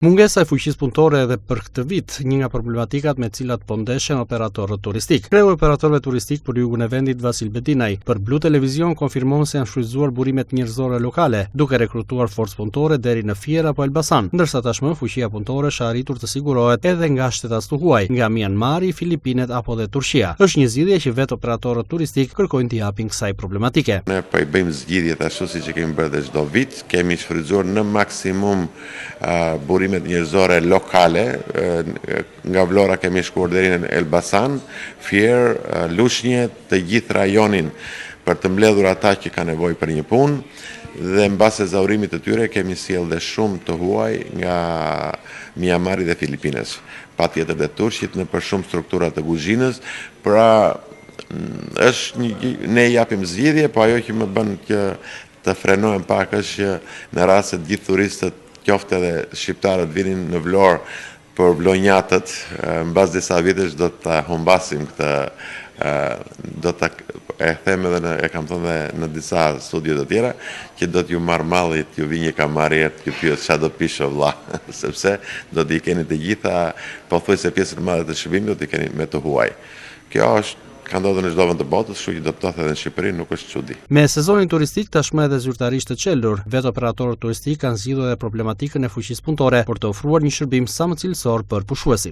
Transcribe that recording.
Mungesa e fuqisë punëtore edhe për këtë vit, një nga problematikat me cilat po ndeshen operatorët turistik. Kreu i operatorëve turistik për jugun e vendit Vasil Bedinaj, për Blu Televizion konfirmon se janë shfrytzuar burimet njerëzore lokale, duke rekrutuar forcë punëtore deri në Fier apo Elbasan, ndërsa tashmë fuqia punëtore është arritur të sigurohet edhe nga shtetat të huaj, nga Myanmari, Filipinet apo dhe Turqia. Është një zgjidhje që vetë operatorët turistik kërkojnë t'i japin kësaj problematike. Ne po i bëjmë zgjidhjet ashtu siç e kemi bërë çdo vit, kemi shfrytzuar në maksimum burimet njerëzore lokale. Nga Vlora kemi shkuar deri në Elbasan, Fier, Lushnje, të gjithë rajonin për të mbledhur ata që kanë nevojë për një punë dhe mbas ezaurimit të tyre kemi sjellë dhe shumë të huaj nga Myanmari dhe Filipines. Patjetër dhe turqit në për shumë struktura të kuzhinës, pra ne japim zgjidhje, po ajo që më bën që të frenohem pak është që në rast se gjithë turistët qoftë edhe shqiptarët vinin në Vlorë për vlonjatët, mbas disa vitesh do ta humbasim këtë, do ta e them edhe e kam thënë në disa studio të tjera, që do t'ju marr malli, t'ju vi një kamarier, t'ju pyet çfarë do pish o vlla, sepse do t'i keni të gjitha, pothuajse pjesën e madhe të shërbimit do t'i keni me të huaj. Kjo është ka ndodhur në çdo vend të botës, kështu që do të thotë edhe në Shqipëri nuk është çudi. Me sezonin turistik tashmë edhe zyrtarisht të çelur, vetë operatorët turistik kanë zgjidhur edhe problematikën e fuqisë punëtore për të ofruar një shërbim sa më cilësor për pushuesit.